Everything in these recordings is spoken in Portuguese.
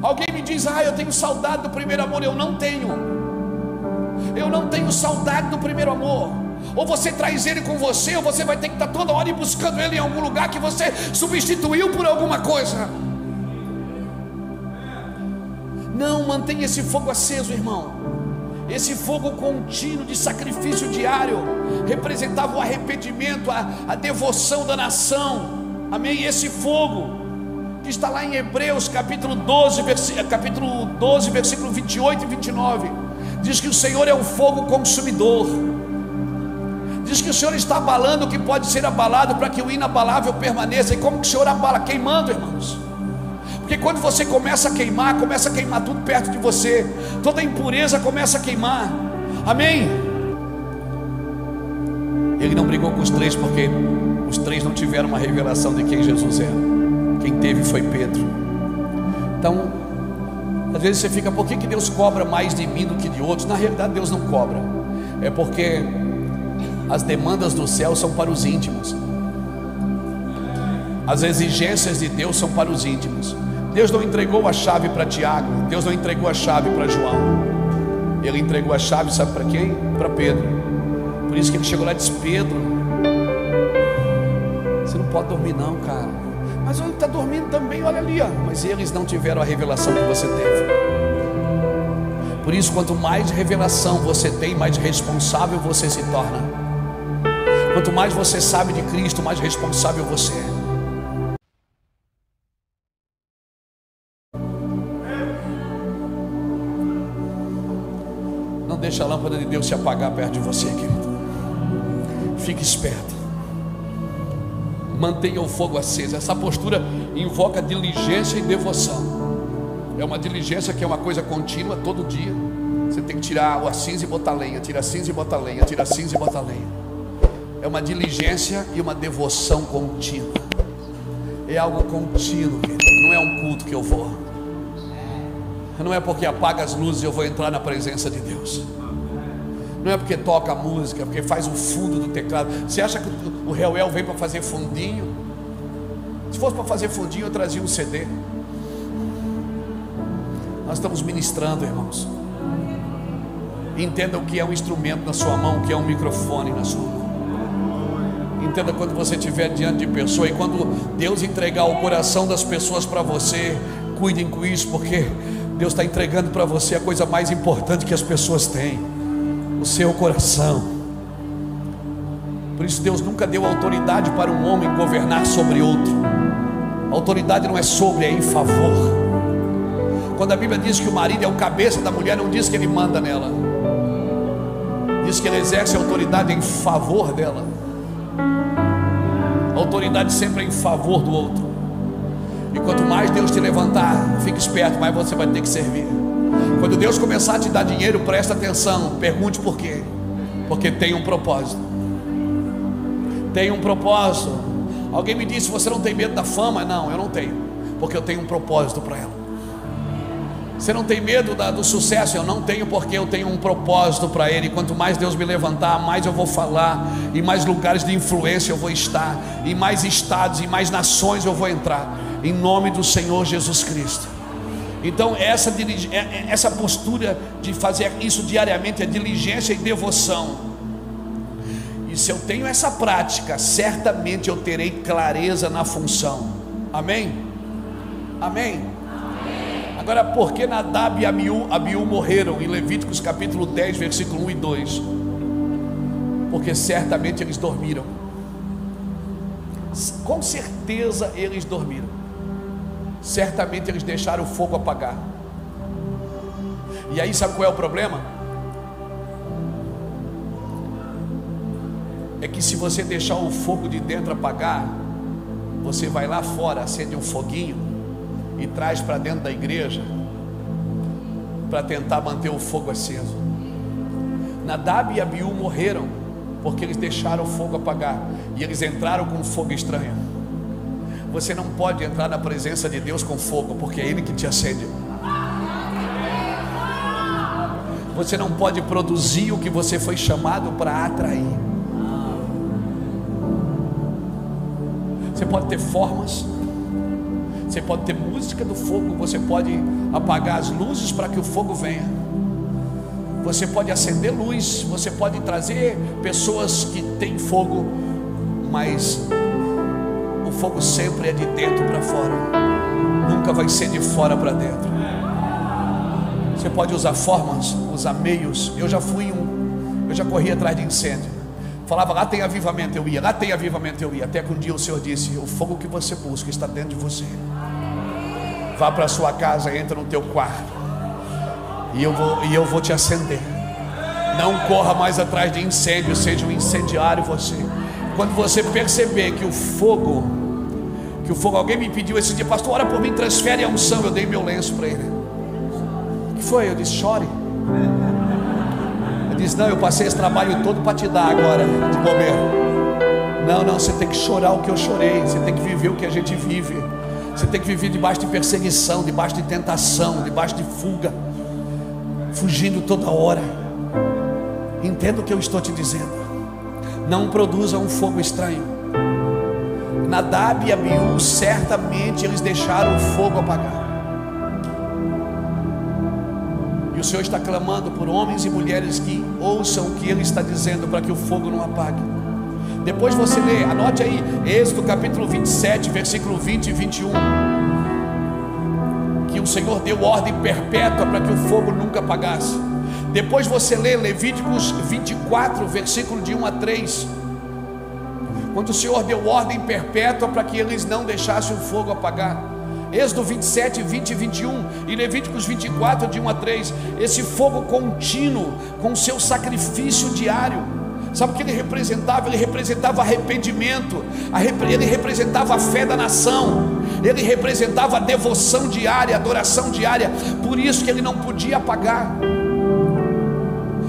Alguém me diz: ah, eu tenho saudade do primeiro amor. Eu não tenho saudade do primeiro amor. Ou você traz ele com você, ou você vai ter que estar toda hora buscando ele em algum lugar que você substituiu por alguma coisa. Não, mantenha esse fogo aceso, irmão. Esse fogo contínuo de sacrifício diário representava o arrependimento, a devoção da nação. Amém? Esse fogo que está lá em Hebreus capítulo 12, versículo 28 e 29, diz que o Senhor é um fogo consumidor. Diz que o Senhor está abalando o que pode ser abalado, para que o inabalável permaneça. E como que o Senhor abala? Queimando, irmãos. Porque quando você começa a queimar tudo perto de você. Toda impureza começa a queimar. Amém? Ele não brigou com os três, porque os três não tiveram uma revelação de quem Jesus era. Quem teve foi Pedro. Então, às vezes você fica: por que Deus cobra mais de mim do que de outros? Na realidade Deus não cobra. É porque as demandas do céu são para os íntimos. As exigências de Deus são para os íntimos. Deus não entregou a chave para Tiago, Deus não entregou a chave para João. Ele entregou a chave, sabe para quem? Para Pedro. Por isso que ele chegou lá e disse: Pedro, você não pode dormir não, cara. Mas ele está dormindo também, olha ali, ó. Mas eles não tiveram a revelação que você teve. Por isso, quanto mais revelação você tem, mais responsável você se torna. Quanto mais você sabe de Cristo, mais responsável você é. Não deixa a lâmpada de Deus se apagar perto de você, querido. Fique esperto. Mantenha o fogo aceso. Essa postura invoca diligência e devoção. É uma diligência que é uma coisa contínua, todo dia. Você tem que tirar a cinza e botar lenha. Tira a cinza e bota lenha. Tira a cinza e bota lenha. É uma diligência e uma devoção contínua. É algo contínuo, querido. Não é um culto que eu vou. Não é porque apaga as luzes eu vou entrar na presença de Deus. Não é porque toca a música, porque faz o fundo do teclado. Você acha que o Reuel vem para fazer fundinho? Se fosse para fazer fundinho, eu trazia um CD. Nós estamos ministrando, irmãos. Entenda o que é um instrumento na sua mão, o que é um microfone na sua mão. Entenda quando você estiver diante de pessoa, e quando Deus entregar o coração das pessoas para você, cuidem com isso, porque Deus está entregando para você a coisa mais importante que as pessoas têm: o seu coração. Por isso Deus nunca deu autoridade para um homem governar sobre outro. A autoridade não é sobre, é em favor. Quando a Bíblia diz que o marido é o cabeça da mulher, não diz que ele manda nela, diz que ele exerce a autoridade em favor dela. A autoridade sempre é em favor do outro. E quanto mais Deus te levantar, fique esperto, mais você vai ter que servir. Quando Deus começar a te dar dinheiro, presta atenção, pergunte por quê. Porque tem um propósito. Tem um propósito. Alguém me disse: você não tem medo da fama? Não, eu não tenho, porque eu tenho um propósito para ela. Você não tem medo do sucesso? Eu não tenho, porque eu tenho um propósito para ele. E quanto mais Deus me levantar, mais eu vou falar, em mais lugares de influência eu vou estar, em mais estados, em mais nações eu vou entrar, em nome do Senhor Jesus Cristo. Então essa postura de fazer isso diariamente é diligência e devoção. E se eu tenho essa prática, certamente eu terei clareza na função. Amém? Amém? Agora, por que Nadab e Abiú morreram? Em Levíticos capítulo 10, versículo 1 e 2. Porque certamente eles dormiram. Com certeza eles dormiram. Certamente eles deixaram o fogo apagar. E aí sabe qual é o problema? É que se você deixar o fogo de dentro apagar, você vai lá fora, acende um foguinho e traz para dentro da igreja para tentar manter o fogo aceso. Nadab e Abiú morreram porque eles deixaram o fogo apagar, e eles entraram com um fogo estranho. Você não pode entrar na presença de Deus com fogo, porque é Ele que te acende. Você não pode produzir o que você foi chamado para atrair. Você pode ter formas, Você pode ter música do fogo, você pode apagar as luzes para que o fogo venha. Você pode acender luz, você pode trazer pessoas que têm fogo, mas o fogo sempre é de dentro para fora, nunca vai ser de fora para dentro. Você pode usar formas, usar meios. Eu já corri atrás de incêndio. Falava, lá tem avivamento, eu ia. Lá tem avivamento, eu ia. Até que um dia o Senhor disse: o fogo que você busca está dentro de você. Vá para a sua casa, entra no teu quarto, e eu vou te acender. Não corra mais atrás de incêndio, seja um incendiário você. Quando você perceber que o fogo, alguém me pediu esse dia: pastor, ora por mim, transfere a unção. Eu dei meu lenço para ele. O que foi? Eu disse: chore. Ele disse: não, eu passei esse trabalho todo para te dar agora, de bobeira. Não, você tem que chorar o que eu chorei. Você tem que viver o que a gente vive. Você tem que viver debaixo de perseguição, debaixo de tentação, debaixo de fuga, fugindo toda hora. Entenda o que eu estou te dizendo. Não produza um fogo estranho. Nadab e Abiú, certamente eles deixaram o fogo apagar. E o Senhor está clamando por homens e mulheres que ouçam o que Ele está dizendo, para que o fogo não apague. Depois você lê, anote aí, Êxodo capítulo 27, versículo 20 e 21, que o Senhor deu ordem perpétua para que o fogo nunca apagasse. Depois você lê Levíticos 24, versículo de 1 a 3, quando o Senhor deu ordem perpétua para que eles não deixassem o fogo apagar. Êxodo 27, 20 e 21 e Levíticos 24, de 1 a 3. Esse fogo contínuo, com o seu sacrifício diário. Sabe o que ele representava? Ele representava arrependimento, ele representava a fé da nação, ele representava a devoção diária, a adoração diária. Por isso que ele não podia apagar.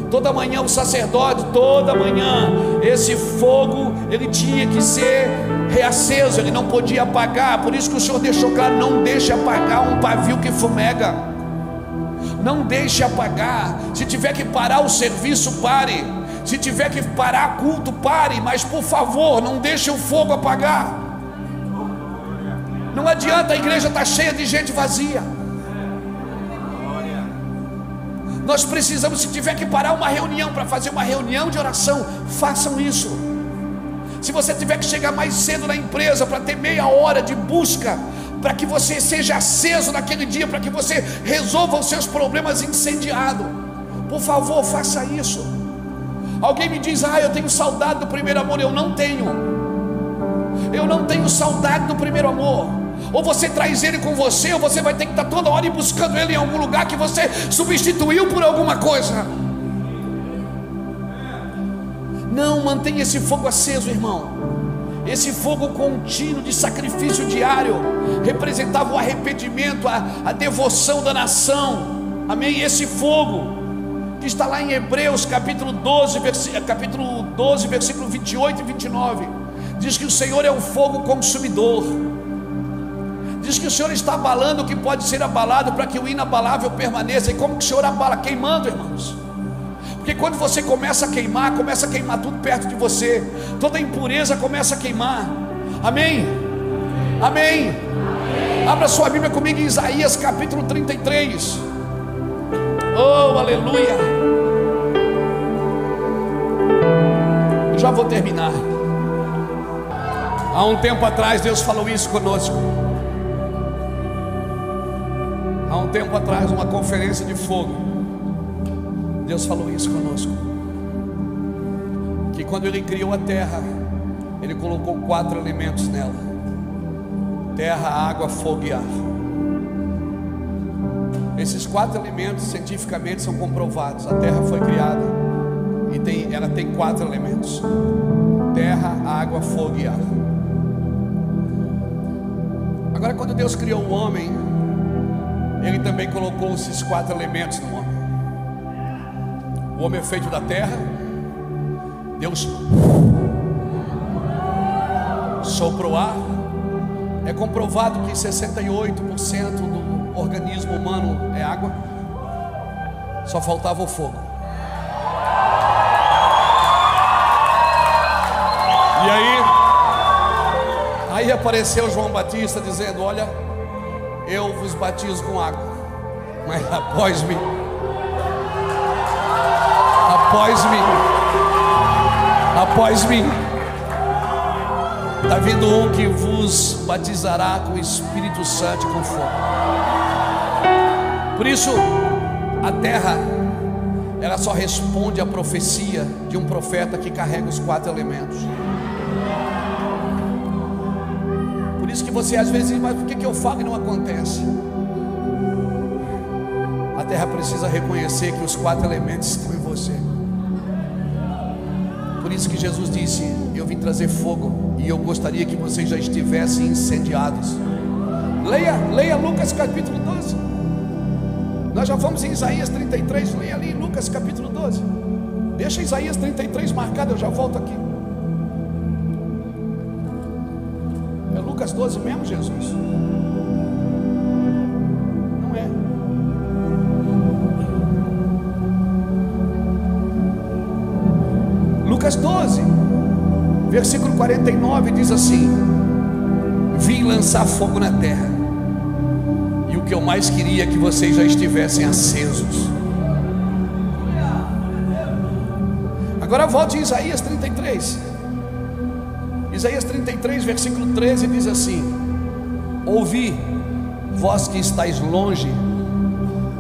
Toda manhã o sacerdote, toda manhã, esse fogo, ele tinha que ser reaceso, ele não podia apagar. Por isso que o Senhor deixou claro: não deixe apagar um pavio que fumega. Não deixe apagar. Se tiver que parar o serviço, pare. Se tiver que parar culto, pare. Mas por favor, não deixe o fogo apagar. Não adianta, a igreja está cheia de gente vazia. Nós precisamos, se tiver que parar uma reunião para fazer uma reunião de oração, façam isso. Se você tiver que chegar mais cedo na empresa para ter meia hora de busca, para que você seja aceso naquele dia, para que você resolva os seus problemas incendiados, por favor, faça isso. Alguém me diz: eu tenho saudade do primeiro amor. Eu não tenho saudade do primeiro amor. Ou você traz ele com você, ou você vai ter que estar toda hora buscando ele em algum lugar que você substituiu por alguma coisa. Não, mantenha esse fogo aceso, irmão. Esse fogo contínuo de sacrifício diário representava o arrependimento, a devoção da nação. Amém? Esse fogo que está lá em Hebreus capítulo 12, versículo 28 e 29, diz que o Senhor é um fogo consumidor. Diz que o Senhor está abalando o que pode ser abalado, para que o inabalável permaneça. E como que o Senhor abala? Queimando, irmãos. Porque quando você começa a queimar tudo perto de você. Toda impureza começa a queimar. Amém? Amém? Abra sua Bíblia comigo em Isaías capítulo 33. Oh, aleluia. Eu já vou terminar. Há um tempo atrás Deus falou isso conosco. Há um tempo atrás, uma conferência de fogo, Deus falou isso conosco, que quando Ele criou a terra, Ele colocou 4 elementos nela: terra, água, fogo e ar. Esses 4 elementos cientificamente são comprovados. A terra foi criada e ela tem 4 elementos: terra, água, fogo e ar. Agora, quando Deus criou o homem, Ele também colocou esses 4 elementos no homem. O homem é feito da terra. Deus soprou ar. É comprovado que 68% do organismo humano é água. Só faltava o fogo. E aí apareceu João Batista dizendo: olha, eu vos batizo com água, mas após mim está vindo um que vos batizará com o Espírito Santo e com fogo. Por isso a terra, ela só responde à profecia de um profeta que carrega os 4 elementos. Por isso que você às vezes diz, mas por que eu falo e não acontece? A terra precisa reconhecer que os 4 elementos estão em você. Por isso que Jesus disse, eu vim trazer fogo, e eu gostaria que vocês já estivessem incendiados. Leia Lucas capítulo 12. Nós já vamos em Isaías 33, leia ali Lucas capítulo 12. Deixa Isaías 33 marcado, eu já volto aqui. É Lucas 12 mesmo, Jesus? Não é. Lucas 12, versículo 49 diz assim: vim lançar fogo na terra, e o que eu mais queria é que vocês já estivessem acesos. Agora volte em Isaías 33. Isaías 33, versículo 13 diz assim: ouvi, vós que estáis longe,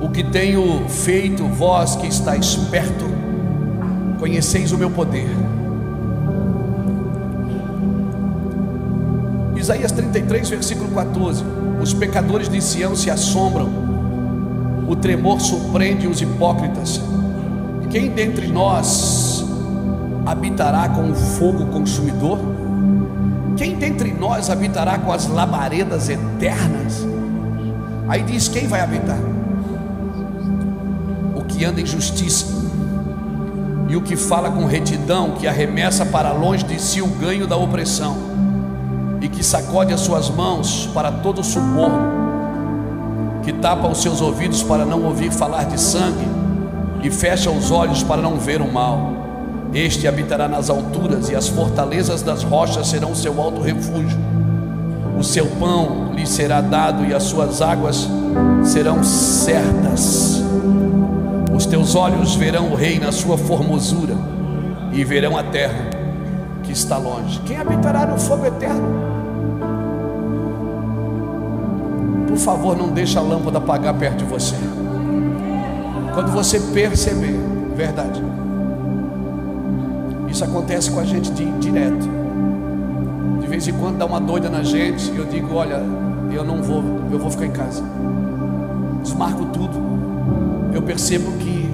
o que tenho feito, vós que estáis perto, conheceis o meu poder. Isaías 33, versículo 14: os pecadores de Sião se assombram, o tremor surpreende os hipócritas. Quem dentre nós habitará com o fogo consumidor? Quem dentre nós habitará com as labaredas eternas? Aí diz, quem vai habitar? O que anda em justiça, e o que fala com retidão, que arremessa para longe de si o ganho da opressão, e que sacode as suas mãos para todo suborno, que tapa os seus ouvidos para não ouvir falar de sangue, e fecha os olhos para não ver o mal. Este habitará nas alturas, e as fortalezas das rochas serão o seu alto refúgio. O seu pão lhe será dado, e as suas águas serão certas. Os teus olhos verão o rei na sua formosura, e verão a terra que está longe. Quem habitará no fogo eterno? Por favor, não deixe a lâmpada apagar perto de você. Quando você perceber, verdade, isso acontece com a gente direto. De vez em quando dá uma doida na gente, e eu digo, olha, eu vou ficar em casa. Desmarco tudo. Eu percebo que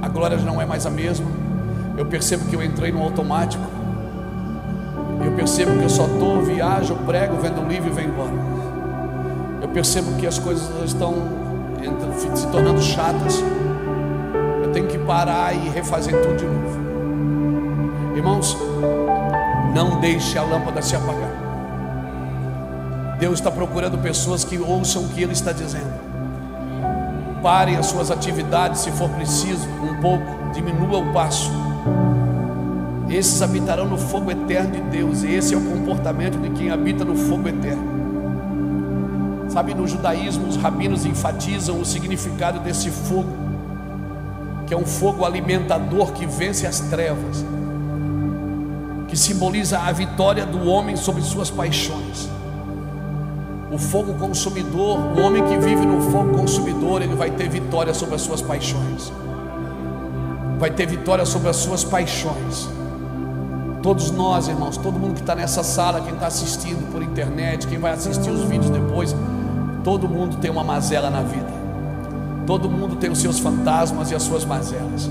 a glória não é mais a mesma. Eu percebo que eu entrei no automático. Eu percebo que eu só viajo, prego, vendo um livro e venho embora. Eu percebo que as coisas estão se tornando chatas. Eu tenho que parar e refazer tudo de novo. Irmãos, não deixe a lâmpada se apagar. Deus está procurando pessoas que ouçam o que Ele está dizendo. Parem as suas atividades, se for preciso, um pouco, diminua o passo. Esses habitarão no fogo eterno de Deus, e esse é o comportamento de quem habita no fogo eterno. Sabe, no judaísmo os rabinos enfatizam o significado desse fogo, que é um fogo alimentador que vence as trevas, que simboliza a vitória do homem sobre suas paixões. O fogo consumidor, o homem que vive no fogo consumidor, ele vai ter vitória sobre as suas paixões. Vai ter vitória sobre as suas paixões. Todos nós, irmãos, todo mundo que está nessa sala, quem está assistindo por internet, quem vai assistir os vídeos depois, todo mundo tem uma mazela na vida. Todo mundo tem os seus fantasmas e as suas mazelas.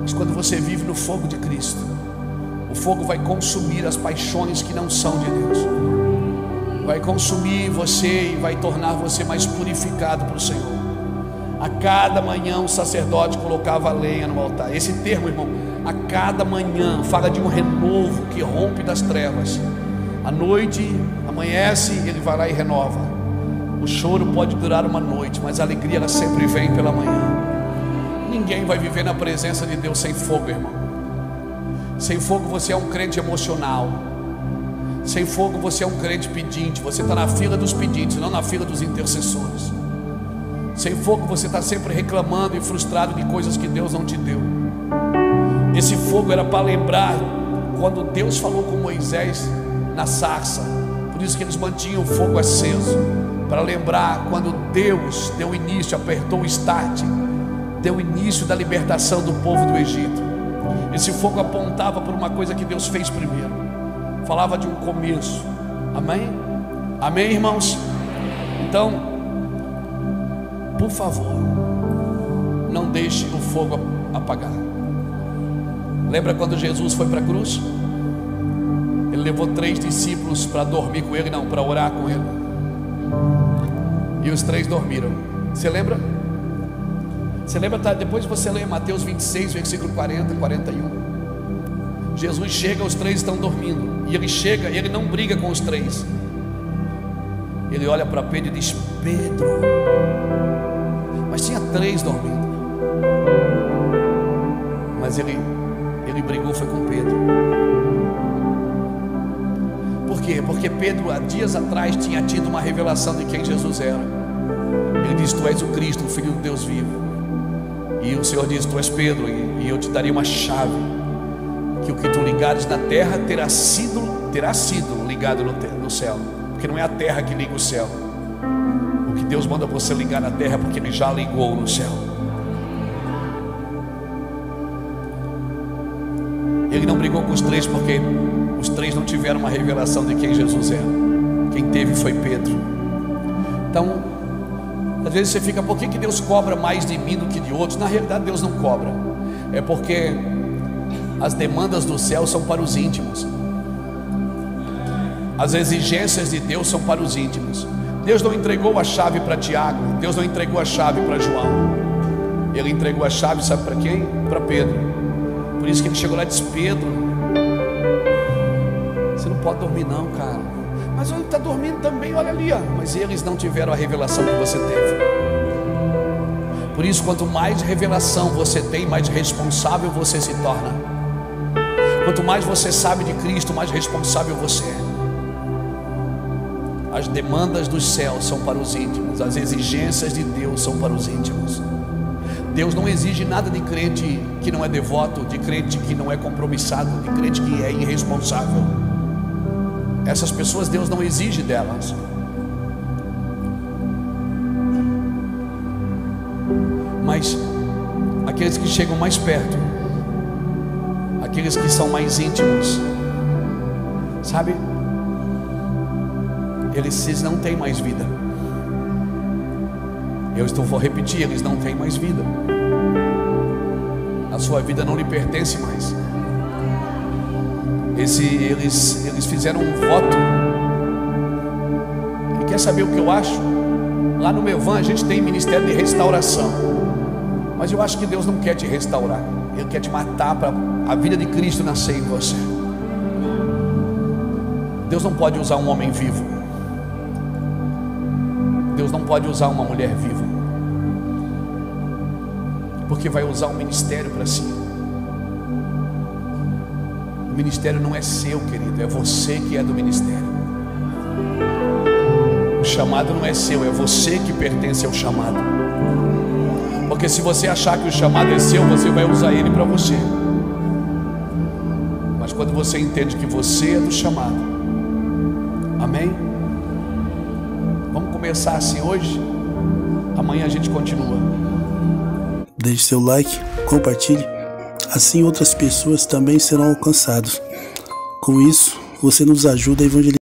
Mas quando você vive no fogo de Cristo, o fogo vai consumir as paixões que não são de Deus. Vai consumir você e vai tornar você mais purificado para o Senhor. A cada manhã o sacerdote colocava a lenha no altar. Esse termo, irmão, a cada manhã, fala de um renovo que rompe das trevas. À noite, amanhece, ele vai lá e renova. O choro pode durar uma noite, mas a alegria ela sempre vem pela manhã. Ninguém vai viver na presença de Deus sem fogo, irmão. Sem fogo você é um crente emocional. Sem fogo você é um crente pedinte. Você está na fila dos pedintes, não na fila dos intercessores. Sem fogo você está sempre reclamando e frustrado de coisas que Deus não te deu. Esse fogo era para lembrar quando Deus falou com Moisés na sarça. Por isso que eles mantinham o fogo aceso, para lembrar quando Deus deu início, apertou o start, deu início da libertação do povo do Egito. Esse fogo apontava para uma coisa que Deus fez primeiro, falava de um começo. Amém? Amém, irmãos? Então, por favor, não deixe o fogo apagar. Lembra quando Jesus foi para a cruz? Ele levou 3 discípulos para dormir com ele, não, para orar com ele. E os 3 dormiram. Você lembra? Você lembra, tá? Depois você lê Mateus 26, versículo 40, 41. Jesus chega, os 3 estão dormindo. E ele chega, e ele não briga com os 3. Ele olha para Pedro e diz: Pedro. Mas tinha 3 dormindo. Mas ele brigou, foi com Pedro. Por quê? Porque Pedro, há dias atrás, tinha tido uma revelação de quem Jesus era. Ele disse: Tu és o Cristo, o Filho de Deus vivo. E o Senhor disse: Tu és Pedro, e eu te darei uma chave, que o que tu ligares na terra terá sido ligado no céu. Porque não é a terra que liga o céu. O que Deus manda você ligar na terra, porque Ele já ligou no céu. Ele não brigou com os 3 porque os 3 não tiveram uma revelação de quem Jesus era. Quem teve foi Pedro. Então, às vezes você fica: por que Deus cobra mais de mim do que de outros? Na realidade Deus não cobra. É porque as demandas do céu são para os íntimos. As exigências de Deus são para os íntimos. Deus não entregou a chave para Tiago. Deus não entregou a chave para João. Ele entregou a chave, sabe para quem? Para Pedro. Por isso que ele chegou lá e disse: Pedro, você não pode dormir não, cara. Mas ele está dormindo também, olha ali, ó. Mas eles não tiveram a revelação que você teve. Por isso, quanto mais revelação você tem, mais responsável você se torna. Quanto mais você sabe de Cristo, mais responsável você é. As demandas dos céus são para os íntimos. As exigências de Deus são para os íntimos. Deus não exige nada de crente que não é devoto, de crente que não é compromissado, de crente que é irresponsável. Essas pessoas Deus não exige delas. Mas aqueles que chegam mais perto, aqueles que são mais íntimos, sabe? Eles não têm mais vida. Vou repetir, eles não têm mais vida. A sua vida não lhe pertence mais. Eles fizeram um voto. E quer saber o que eu acho? Lá no Mevan a gente tem ministério de restauração. Mas eu acho que Deus não quer te restaurar. Ele quer te matar para a vida de Cristo nascer em você. Deus não pode usar um homem vivo. Deus não pode usar uma mulher viva, porque vai usar um ministério para si. O ministério não é seu, querido, é você que é do ministério. O chamado não é seu, é você que pertence ao chamado. Porque se você achar que o chamado é seu, você vai usar ele para você. Mas quando você entende que você é do chamado, amém? Vamos começar assim hoje. Amanhã a gente continua. Deixe seu like, compartilhe. Assim outras pessoas também serão alcançadas. Com isso, você nos ajuda a evangelizar.